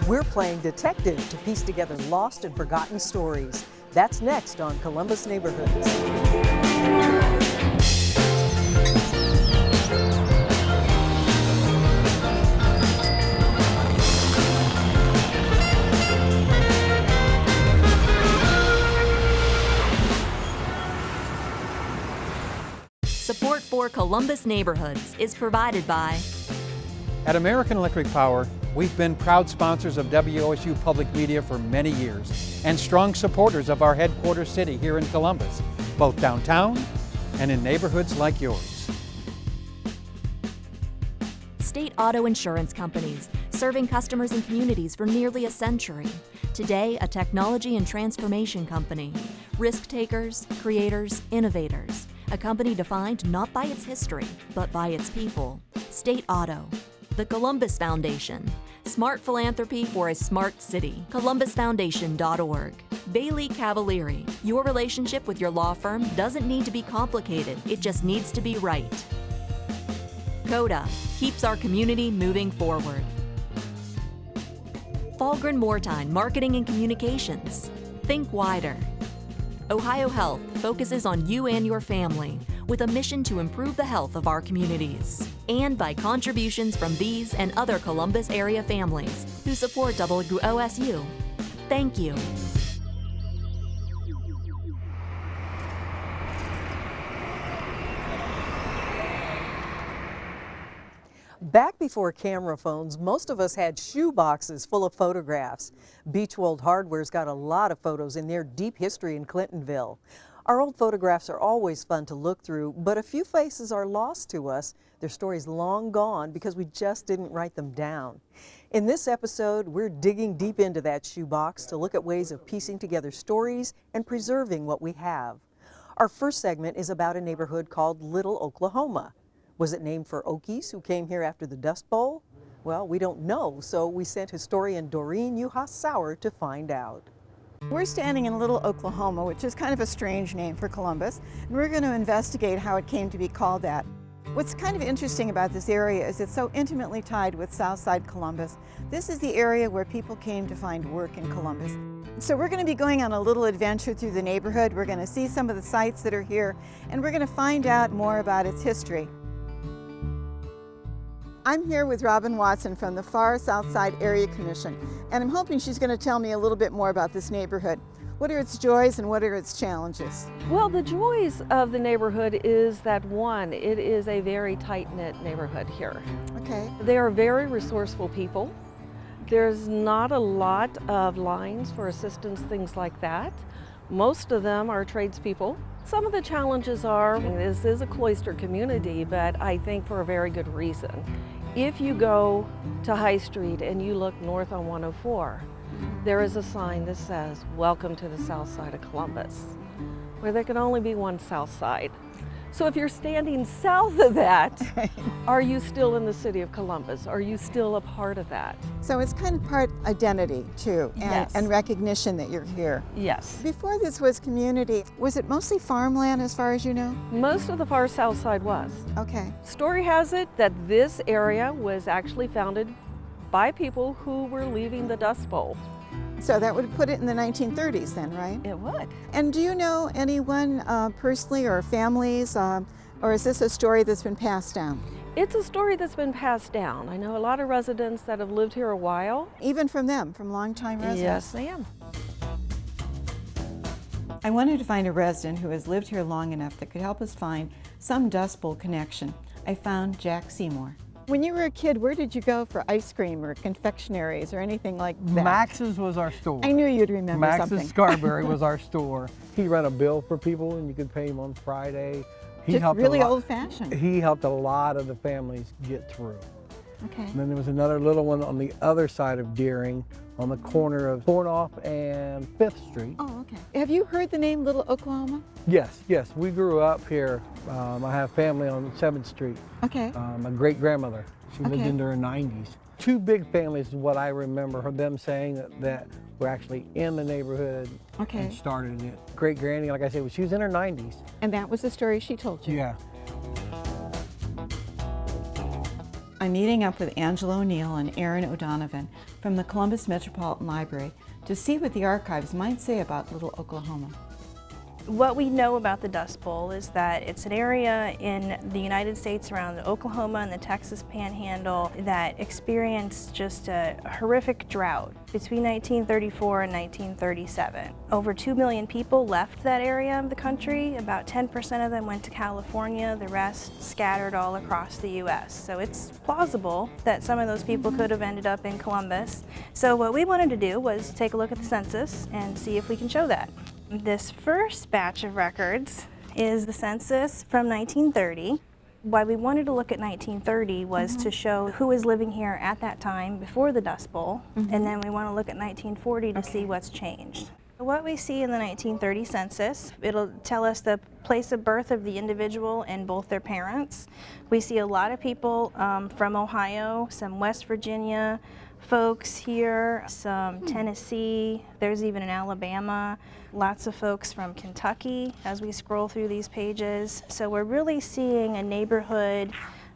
We're playing detective to piece together lost and forgotten stories. That's next on Columbus Neighborhoods. Support for Columbus Neighborhoods is provided by At American Electric Power, we've been proud sponsors of WOSU Public Media for many years and strong supporters of our headquarters city here in Columbus, both downtown and in neighborhoods like yours. State Auto Insurance Companies, serving customers and communities for nearly a century. Today, a technology and transformation company. Risk takers, creators, innovators. A company defined not by its history, but by its people. State Auto. The Columbus Foundation. Smart philanthropy for a smart city. ColumbusFoundation.org. Bailey Cavalieri. Your relationship with your law firm doesn't need to be complicated, it just needs to be right. CODA. Keeps our community moving forward. Falgren Mortine Marketing and Communications. Think wider. Ohio Health focuses on you and your family with a mission to improve the health of our communities. And by contributions from these and other Columbus area families who support WOSU. Thank you. Back before camera phones, most of us had shoe boxes full of photographs. Beechwold Hardware's got a lot of photos in their deep history in Clintonville. Our old photographs are always fun to look through, but a few faces are lost to us. Their stories long gone because we just didn't write them down. In this episode, we're digging deep into that shoebox to look at ways of piecing together stories and preserving what we have. Our first segment is about a neighborhood called Little Oklahoma. Was it named for Okies who came here after the Dust Bowl? Well, we don't know, so we sent historian Doreen Uhas Sauer to find out. We're standing in Little Oklahoma, which is kind of a strange name for Columbus, and we're going to investigate how it came to be called that. What's kind of interesting about this area is it's so intimately tied with Southside Columbus. This is the area where people came to find work in Columbus. So we're going to be going on a little adventure through the neighborhood. We're going to see some of the sites that are here, and we're going to find out more about its history. I'm here with Robin Watson from the Far South Side Area Commission, and I'm hoping she's going to tell me a little bit more about this neighborhood. What are its joys and what are its challenges? Well, the joys of the neighborhood is that one, it is a very tight-knit neighborhood here. Okay. They are very resourceful people. There's not a lot of lines for assistance, things like that. Most of them are tradespeople. Some of the challenges are, this is a cloistered community, but I think for a very good reason. If you go to High Street and you look north on 104, there is a sign that says, "Welcome to the South Side of Columbus," where there can only be one South Side. So if you're standing south of that, are you still in the city of Columbus? Are you still a part of that? So it's kind of part identity too, Yes. and recognition that you're here. Yes. Before this was community, was it mostly farmland as far as you know? Most of the far south side was. Okay. Story has it that this area was actually founded by people who were leaving the Dust Bowl. So that would put it in the 1930s then, right? It would. And do you know anyone personally or families, or is this a story that's been passed down? It's a story that's been passed down. I know a lot of residents that have lived here a while. Even from them, from longtime residents? Yes, ma'am. I wanted to find a resident who has lived here long enough that could help us find some Dust Bowl connection. I found Jack Seymour. When you were a kid, where did you go for ice cream or confectionaries or anything like that? Max's was our store. I knew you'd remember Max's something. Scarberry was our store. He ran a bill for people and you could pay him on Friday. He Just helped really a lot. old-fashioned. He helped a lot of the families get through. Okay. And then there was another little one on the other side of Deering on the corner of Pornoff and 5th Street. Oh, okay. Have you heard the name Little Oklahoma? Yes, yes, we grew up here. I have family on 7th Street. Okay. My great-grandmother, she lived Okay. into her 90s. Two big families is what I remember them saying that were actually in the neighborhood Okay. and started it. Great granny, like I said, she was in her 90s. And that was the story she told you? Yeah. I I'm meeting up with Angela O'Neill and Aaron O'Donovan from the Columbus Metropolitan Library to see what the archives might say about Little Oklahoma. What we know about the Dust Bowl is that it's an area in the United States around Oklahoma and the Texas Panhandle that experienced just a horrific drought between 1934 and 1937. Over 2 million people left that area of the country. About 10% of them went to California, the rest scattered all across the U.S. So it's plausible that some of those people could have ended up in Columbus. So what we wanted to do was take a look at the census and see if we can show that. This first batch of records is the census from 1930. Why we wanted to look at 1930 was to show who was living here at that time before the Dust Bowl, and then we want to look at 1940 to see what's changed. What we see in the 1930 census, it'll tell us the place of birth of the individual and both their parents. We see a lot of people from Ohio, some West Virginia folks here, some Tennessee, there's even an Alabama, lots of folks from Kentucky as we scroll through these pages. So we're really seeing a neighborhood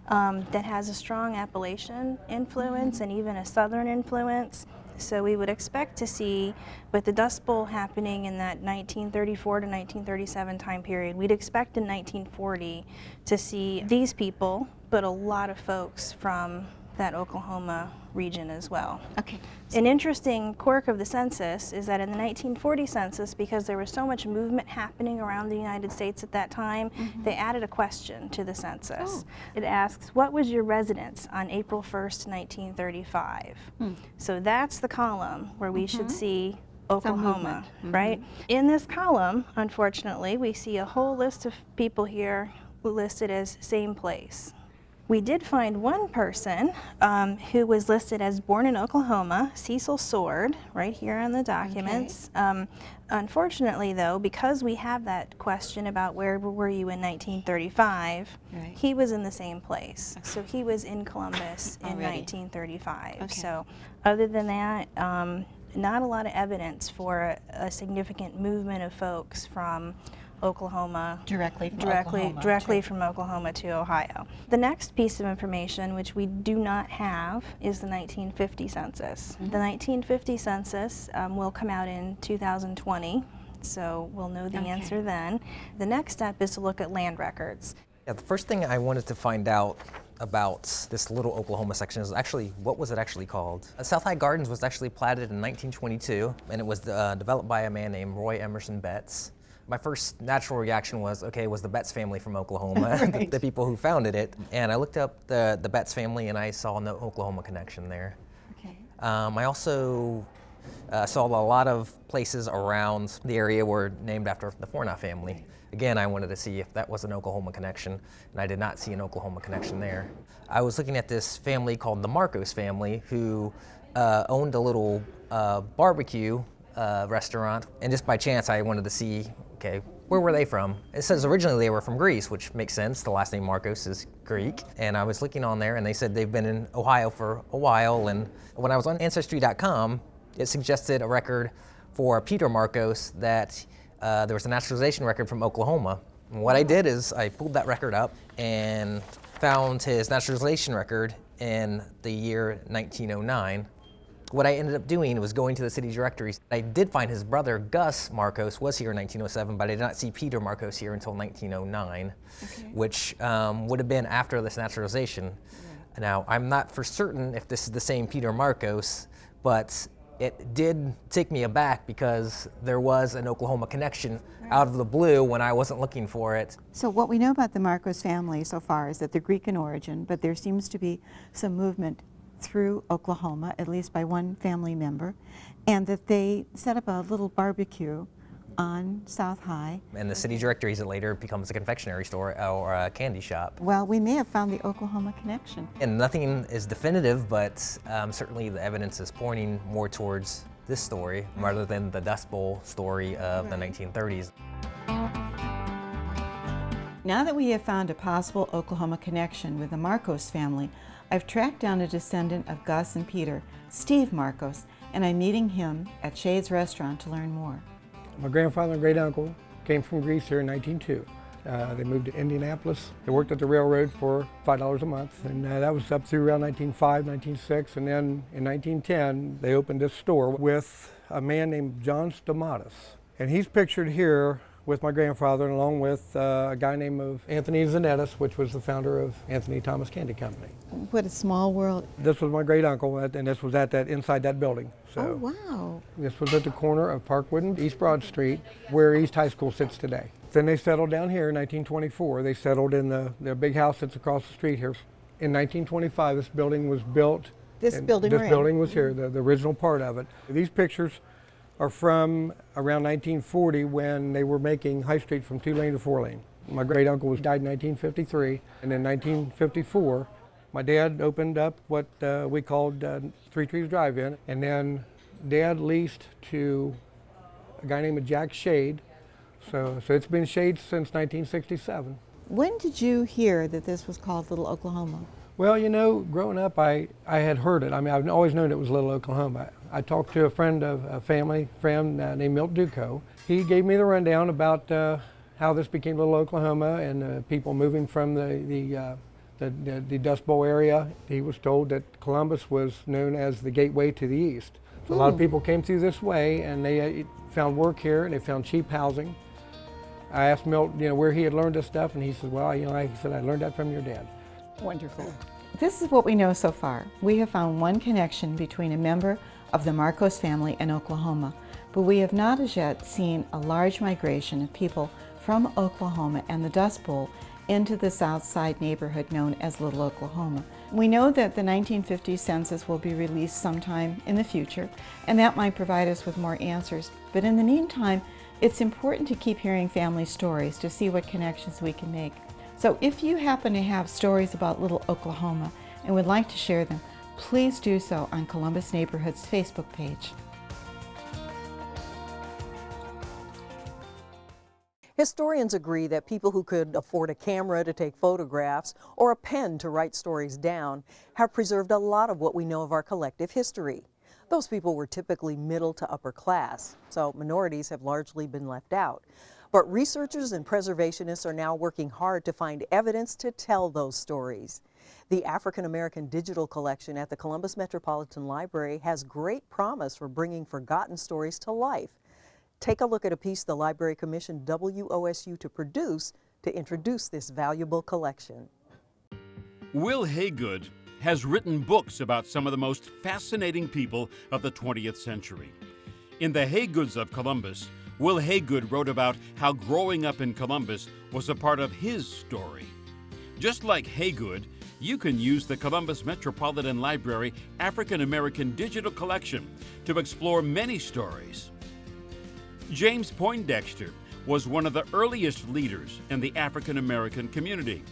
that has a strong Appalachian influence and even a Southern influence. So we would expect to see, with the Dust Bowl happening in that 1934 to 1937 time period, we'd expect in 1940 to see these people, but a lot of folks from that Oklahoma region as well. Okay. An interesting quirk of the census is that in the 1940 census, because there was so much movement happening around the United States at that time, they added a question to the census. It asks, what was your residence on April 1st, 1935? So that's the column where we should see Oklahoma, right? In this column, unfortunately, we see a whole list of people here listed as same place. We did find one person who was listed as born in Oklahoma, Cecil Sword, right here on the documents. Unfortunately, though, because we have that question about where were you in 1935, he was in the same place. So he was in Columbus in 1935. So other than that, not a lot of evidence for a significant movement of folks from Oklahoma, directly from Oklahoma to Ohio. The next piece of information, which we do not have, is the 1950 census. The 1950 census will come out in 2020, so we'll know the answer then. The next step is to look at land records. Yeah, the first thing I wanted to find out about this Little Oklahoma section is actually, what was it actually called? South High Gardens was actually platted in 1922, and it was developed by a man named Roy Emerson Betts. My first natural reaction was, okay, was the Betts family from Oklahoma, the people who founded it. And I looked up the Betts family and I saw no Oklahoma connection there. I also saw a lot of places around the area were named after the Fornof family. Again, I wanted to see if that was an Oklahoma connection, and I did not see an Oklahoma connection there. I was looking at this family called the Marcos family, who owned a little barbecue restaurant, and just by chance I wanted to see, okay, where were they from? It says originally they were from Greece, which makes sense. The last name Marcos is Greek. And I was looking on there and they said they've been in Ohio for a while. And when I was on Ancestry.com, it suggested a record for Peter Marcos that there was a naturalization record from Oklahoma. And what I did is I pulled that record up and found his naturalization record in the year 1909. What I ended up doing was going to the city directories. I did find his brother, Gus Marcos, was here in 1907, but I did not see Peter Marcos here until 1909, which would have been after this naturalization. Now, I'm not for certain if this is the same Peter Marcos, but it did take me aback because there was an Oklahoma connection out of the blue when I wasn't looking for it. So what we know about the Marcos family so far is that they're Greek in origin, but there seems to be some movement through Oklahoma, at least by one family member, and that they set up a little barbecue on South High. And the city directories, it later becomes a confectionery store or a candy shop. Well, we may have found the Oklahoma connection. And nothing is definitive, but certainly the evidence is pointing more towards this story rather than the Dust Bowl story of the 1930s. Now that we have found a possible Oklahoma connection with the Marcos family, I've tracked down a descendant of Gus and Peter, Steve Marcos, and I'm meeting him at Shade's Restaurant to learn more. My grandfather and great uncle came from Greece here in 1902. They moved to Indianapolis. They worked at the railroad for $5 a month, and that was up through around 1905, 1906, and then in 1910 they opened this store with a man named John Stamatis. And he's pictured here with my grandfather, and along with a guy named Anthony Zanettis, which was the founder of Anthony Thomas Candy Company. What a small world. This was my great uncle, and this was at inside that building. So Oh, wow. this was at the corner of Parkwood and East Broad Street, where East High School sits today. Then they settled down here in 1924. They settled in the big house that's across the street here. In 1925, this building was built. This building we're in. This building was here, the original part of it. These pictures are from around 1940 when they were making High Street from 2-lane to 4-lane. My great uncle died in 1953, and in 1954, my dad opened up what we called Three Trees Drive-In, and then Dad leased to a guy named Jack Shade. So it's been Shade since 1967. When did you hear that this was called Little Oklahoma? Well, you know, growing up, I had heard it. I mean, I've always known it was Little Oklahoma. I talked to a family friend named Milt Duco. He gave me the rundown about how this became Little Oklahoma and people moving from the Dust Bowl area. He was told that Columbus was known as the gateway to the east. So a lot of people came through this way, and they found work here, and they found cheap housing. I asked Milt, where he had learned this stuff, and he said, well, he said, I learned that from your dad. Wonderful. This is what we know so far. We have found one connection between a member of the Marcos family and Oklahoma, but we have not as yet seen a large migration of people from Oklahoma and the Dust Bowl into the South Side neighborhood known as Little Oklahoma. We know that the 1950 census will be released sometime in the future, and that might provide us with more answers. But in the meantime, it's important to keep hearing family stories to see what connections we can make. So if you happen to have stories about Little Oklahoma and would like to share them, please do so on Columbus Neighborhood's Facebook page. Historians agree that people who could afford a camera to take photographs or a pen to write stories down have preserved a lot of what we know of our collective history. Those people were typically middle to upper class, so minorities have largely been left out. But researchers and preservationists are now working hard to find evidence to tell those stories. The African American Digital Collection at the Columbus Metropolitan Library has great promise for bringing forgotten stories to life. Take a look at a piece the library commissioned WOSU to produce to introduce this valuable collection. Will Haygood has written books about some of the most fascinating people of the 20th century. In The Haygoods of Columbus, Will Haygood wrote about how growing up in Columbus was a part of his story. Just like Haygood, you can use the Columbus Metropolitan Library African American Digital Collection to explore many stories. James Poindexter was one of the earliest leaders in the African American community.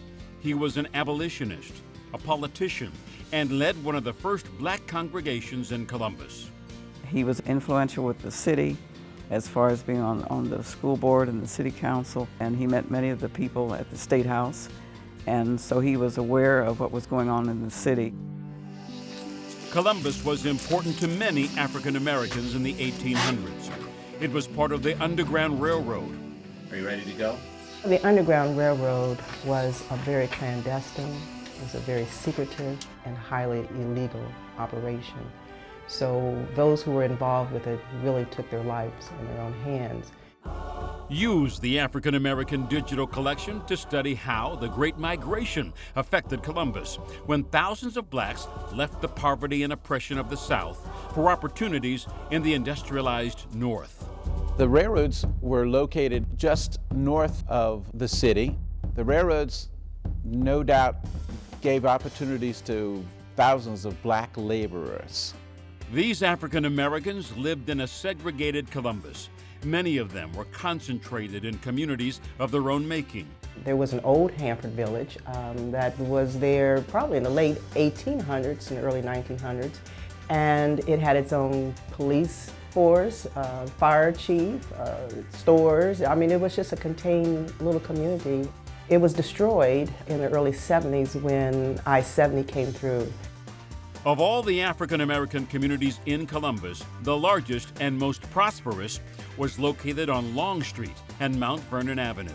He was an abolitionist, a politician, and led one of the first black congregations in Columbus. He was influential with the city as far as being on the school board and the city council, and he met many of the people at the State House, and so he was aware of what was going on in the city. Columbus was important to many African Americans in the 1800s. It was part of the Underground Railroad. Are you ready to go? The Underground Railroad was a very clandestine, it was a very secretive and highly illegal operation. So those who were involved with it really took their lives in their own hands. Use the African American Digital Collection to study how the Great Migration affected Columbus when thousands of blacks left the poverty and oppression of the South for opportunities in the industrialized North. The railroads were located just north of the city. The railroads, no doubt, gave opportunities to thousands of black laborers. These African Americans lived in a segregated Columbus. Many of them were concentrated in communities of their own making. There was an old Hanford village that was there probably in the late 1800s and early 1900s, and it had its own police force, fire chief, stores. I mean, it was just a contained little community. It was destroyed in the early 70s when I-70 came through. Of all the African American communities in Columbus, the largest and most prosperous was located on Long Street and Mount Vernon Avenue.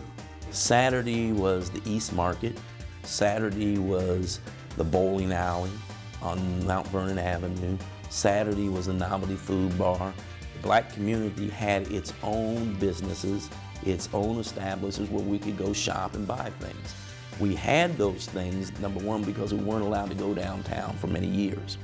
Saturday was the East Market. Saturday was the bowling alley on Mount Vernon Avenue. Saturday was a novelty food bar. The black community had its own businesses, its own establishments where we could go shop and buy things. We had those things, number one, because we weren't allowed to go downtown for many years.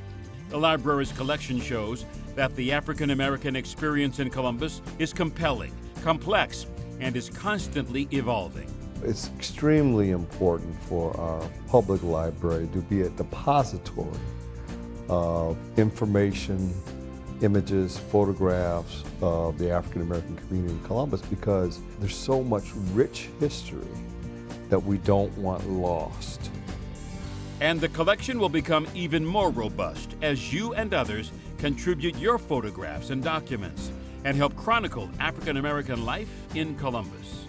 The library's collection shows that the African American experience in Columbus is compelling, complex, and is constantly evolving. It's extremely important for our public library to be a depository of information, images, photographs of the African American community in Columbus, because there's so much rich history that we don't want lost. And the collection will become even more robust as you and others contribute your photographs and documents and help chronicle African American life in Columbus.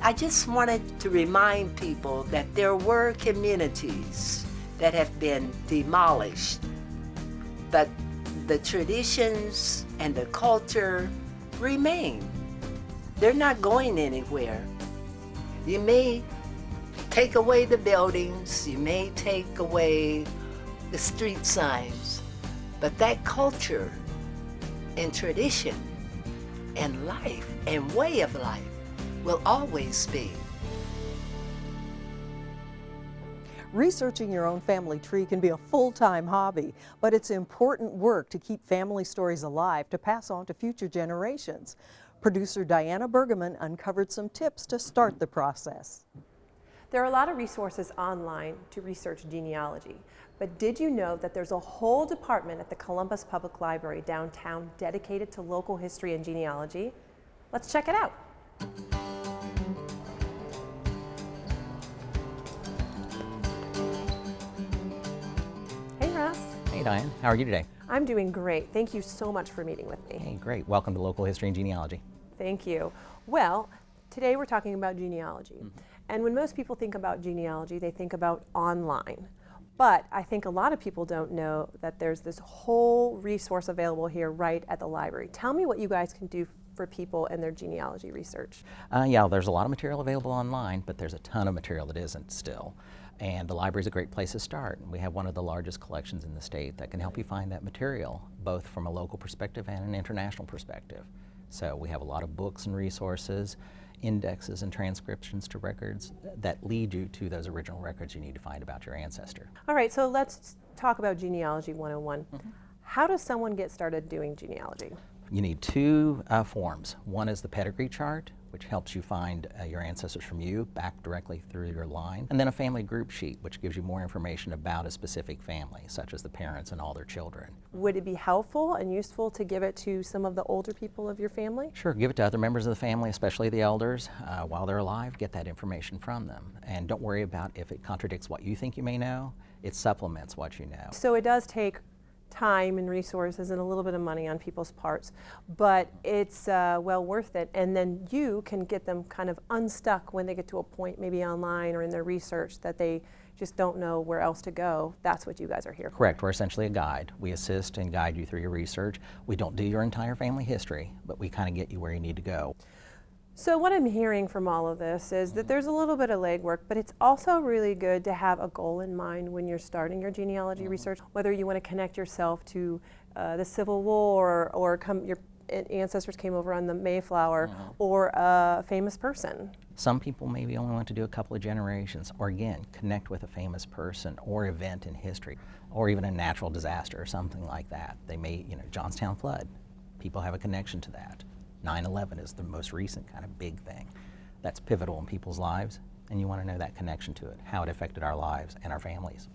I just wanted to remind people that there were communities that have been demolished, but the traditions and the culture remain. They're not going anywhere. You may take away the buildings, you may take away the street signs, but that culture and tradition and life and way of life will always be. Researching your own family tree can be a full-time hobby, but it's important work to keep family stories alive to pass on to future generations. Producer Diana Bergeman uncovered some tips to start the process. There are a lot of resources online to research genealogy, but did you know that there's a whole department at the Columbus Public Library downtown dedicated to local history and genealogy? Let's check it out. Hey Russ. Hey Diane, how are you today? I'm doing great. Thank you so much for meeting with me. Hey, great. Welcome to Local History and Genealogy. Thank you. Well, today we're talking about genealogy. And when most people think about genealogy, they think about online. But I think a lot of people don't know that there's this whole resource available here right at the library. Tell me what you guys can do for people in their genealogy research. Yeah, there's a lot of material available online, but there's a ton of material that isn't still. And the library is a great place to start. We have one of the largest collections in the state that can help you find that material, both from a local perspective and an international perspective. So we have a lot of books and resources, indexes and transcriptions to records that lead you to those original records you need to find about your ancestor. All right, so let's talk about Genealogy 101. How does someone get started doing genealogy? You need two forms. One is the pedigree chart, which helps you find your ancestors from you back directly through your line, and then a family group sheet, which gives you more information about a specific family, such as the parents and all their children. Would it be helpful and useful to give it to some of the older people of your family? Sure, give it to other members of the family, especially the elders. While they're alive, get that information from them. And don't worry about if it contradicts what you think you may know. It supplements what you know. So it does take time and resources and a little bit of money on people's parts, but it's well worth it. And then you can get them kind of unstuck when they get to a point, maybe online or in their research, that they just don't know where else to go. That's what you guys are here for. Correct. We're essentially a guide. We assist and guide you through your research. We don't do your entire family history, but we kind of get you where you need to go. So what I'm hearing from all of this is that there's a little bit of legwork, but it's also really good to have a goal in mind when you're starting your genealogy research, whether you want to connect yourself to the Civil War or your ancestors came over on the Mayflower or a famous person. Some people maybe only want to do a couple of generations, or again, connect with a famous person or event in history, or even a natural disaster or something like that. They may, Johnstown flood, people have a connection to that. 9/11 is the most recent kind of big thing that's pivotal in people's lives, and you want to know that connection to it, how it affected our lives and our families.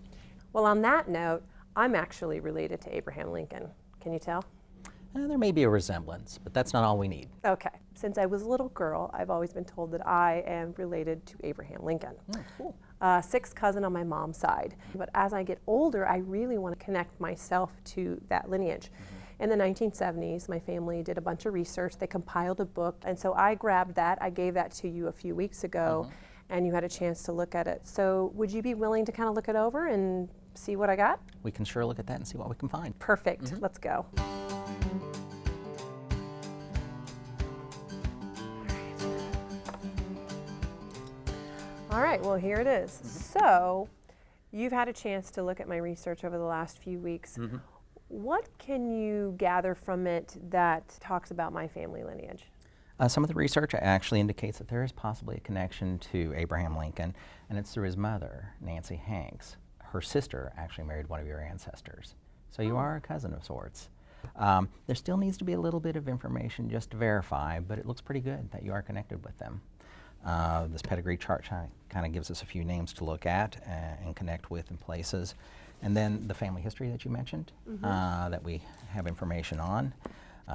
Well, on that note, I'm actually related to Abraham Lincoln. Can you tell? There may be a resemblance, but that's not all we need. Okay. Since I was a little girl, I've always been told that I am related to Abraham Lincoln. Oh, cool. Sixth cousin on my mom's side. But as I get older, I really want to connect myself to that lineage. In the 1970s, my family did a bunch of research. They compiled a book, and so I grabbed that. I gave that to you a few weeks ago, and you had a chance to look at it. So would you be willing to kind of look it over and see what I got? We can sure look at that and see what we can find. Perfect. Let's go. All right, well, here it is. So, you've had a chance to look at my research over the last few weeks. What can you gather from it that talks about my family lineage? Some of the research actually indicates that there is possibly a connection to Abraham Lincoln, and it's through his mother, Nancy Hanks. Her sister actually married one of your ancestors. So you are a cousin of sorts. There still needs to be a little bit of information just to verify, but it looks pretty good that you are connected with them. This pedigree chart kind of gives us a few names to look at and connect with in places. And then the family history that you mentioned that we have information on.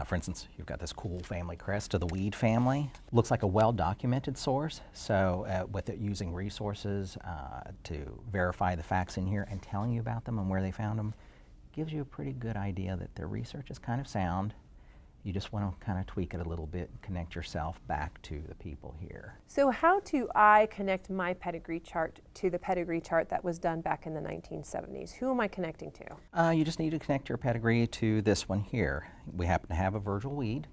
For instance, you've got this cool family crest of the Weed family. Looks like a well-documented source, so with it using resources to verify the facts in here and telling you about them and where they found them, gives you a pretty good idea that their research is kind of sound. You just want to kind of tweak it a little bit and connect yourself back to the people here. So how do I connect my pedigree chart to the pedigree chart that was done back in the 1970s? Who am I connecting to? You just need to connect your pedigree to this one here. We happen to have a Virgil Weed,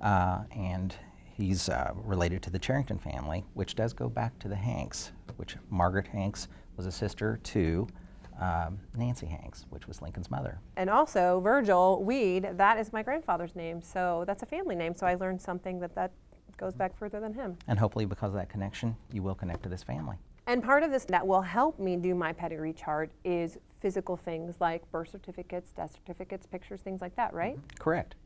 and he's related to the Charrington family, which does go back to the Hanks, which Margaret Hanks was a sister to Nancy Hanks, which was Lincoln's mother. And also, Virgil Weed, that is my grandfather's name, so that's a family name, so I learned something that goes back further than him. And hopefully because of that connection, you will connect to this family. And part of this that will help me do my pedigree chart is physical things like birth certificates, death certificates, pictures, things like that, right? Correct.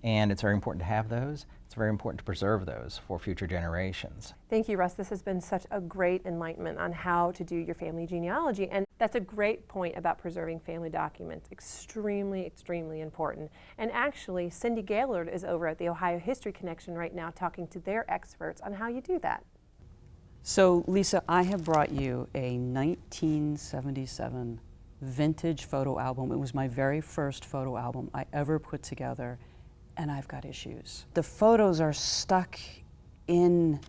And it's very important to have those. It's very important to preserve those for future generations. Thank you, Russ. This has been such a great enlightenment on how to do your family genealogy. And that's a great point about preserving family documents. Extremely, extremely important. And actually, Cindy Gaylord is over at the Ohio History Connection right now talking to their experts on how you do that. So, Lisa, I have brought you a 1977 vintage photo album. It was my very first photo album I ever put together, and I've got issues. The photos are stuck in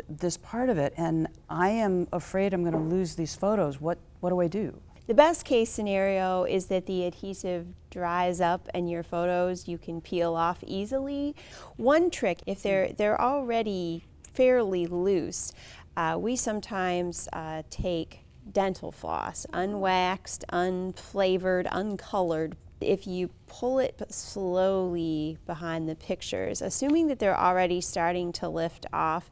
this part of it, and I am afraid I'm going to lose these photos. What do I do? The best case scenario is that the adhesive dries up and your photos you can peel off easily. One trick, if they're already fairly loose, we sometimes take dental floss, unwaxed, unflavored, uncolored. If you pull it slowly behind the pictures, assuming that they're already starting to lift off,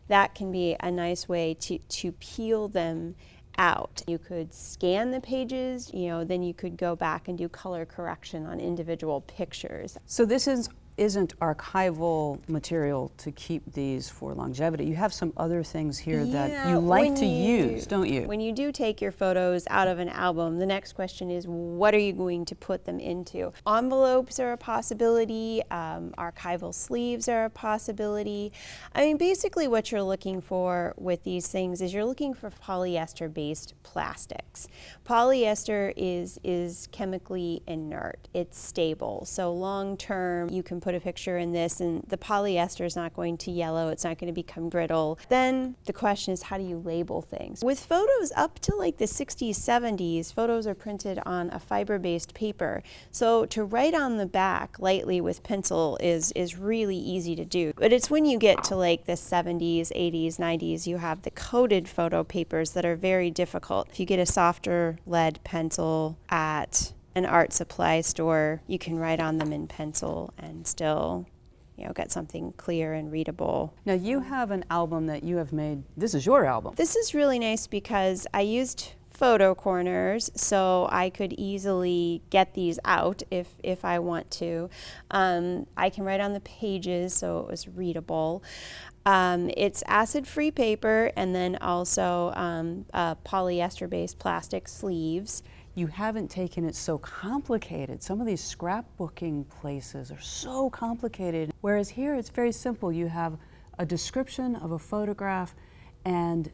that can be a nice way to peel them out. You could scan the pages, then you could go back and do color correction on individual pictures. So this isn't archival material to keep these for longevity. You have some other things here that you like to use, don't you? When you do take your photos out of an album, the next question is, what are you going to put them into? Envelopes are a possibility, archival sleeves are a possibility. I mean, basically what you're looking for with these things is you're looking for polyester-based plastics. Polyester is chemically inert. It's stable, so long-term you can put a picture in this and the polyester is not going to yellow, it's not going to become brittle. Then the question is, how do you label things? With photos up to like the 60s, 70s, photos are printed on a fiber-based paper. So to write on the back lightly with pencil is really easy to do. But it's when you get to like the 70s, 80s, 90s, you have the coated photo papers that are very difficult. If you get a softer lead pencil at an art supply store, you can write on them in pencil and still, get something clear and readable. Now you have an album that you have made. This is your album. This is really nice because I used photo corners, so I could easily get these out if I want to. I can write on the pages, so it was readable. It's acid-free paper and then also polyester-based plastic sleeves. You haven't taken it so complicated. Some of these scrapbooking places are so complicated, whereas here it's very simple. You have a description of a photograph and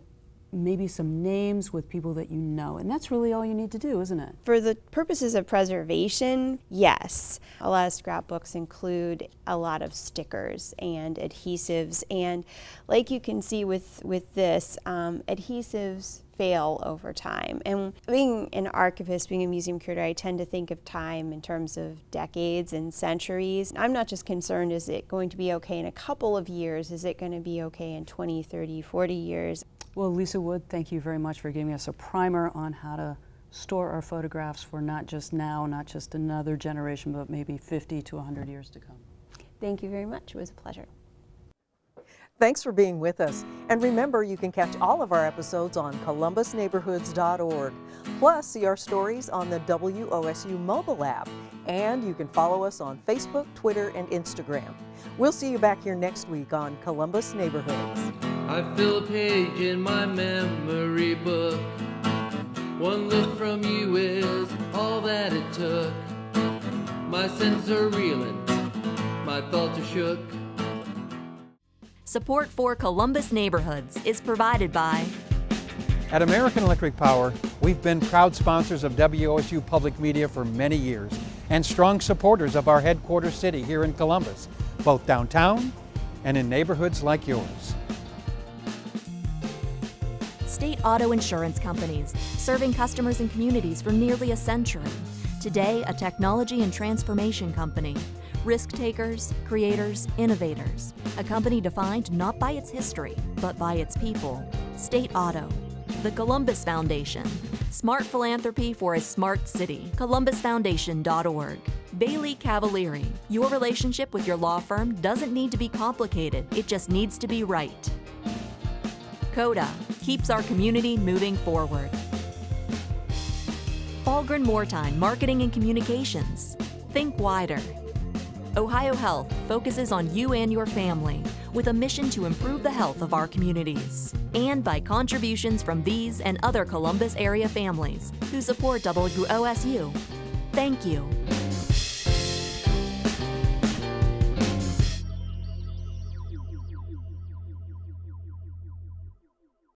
maybe some names with people that you know, and that's really all you need to do, isn't it? For the purposes of preservation, yes. A lot of scrapbooks include a lot of stickers and adhesives, and like you can see with this, adhesives fail over time. And being an archivist, being a museum curator, I tend to think of time in terms of decades and centuries. I'm not just concerned, is it going to be okay in a couple of years? Is it going to be okay in 20, 30, 40 years? Well, Lisa Wood, thank you very much for giving us a primer on how to store our photographs for not just now, not just another generation, but maybe 50 to 100 years to come. Thank you very much. It was a pleasure. Thanks for being with us. And remember, you can catch all of our episodes on columbusneighborhoods.org. Plus, see our stories on the WOSU mobile app. And you can follow us on Facebook, Twitter, and Instagram. We'll see you back here next week on Columbus Neighborhoods. I fill a page in my memory book. One look from you is all that it took. My senses are reeling, my thoughts are shook. Support for Columbus Neighborhoods is provided by At American Electric Power, we've been proud sponsors of WOSU Public Media for many years and strong supporters of our headquarters city here in Columbus, both downtown and in neighborhoods like yours. State Auto Insurance Companies, serving customers and communities for nearly a century. Today, a technology and transformation company. Risk takers, creators, innovators. A company defined not by its history, but by its people. State Auto. The Columbus Foundation. Smart philanthropy for a smart city. ColumbusFoundation.org. Bailey Cavalieri. Your relationship with your law firm doesn't need to be complicated, it just needs to be right. CODA. Keeps our community moving forward. Falgren Moortime Marketing and Communications. Think wider. Ohio Health focuses on you and your family with a mission to improve the health of our communities. And by contributions from these and other Columbus area families who support WOSU. Thank you.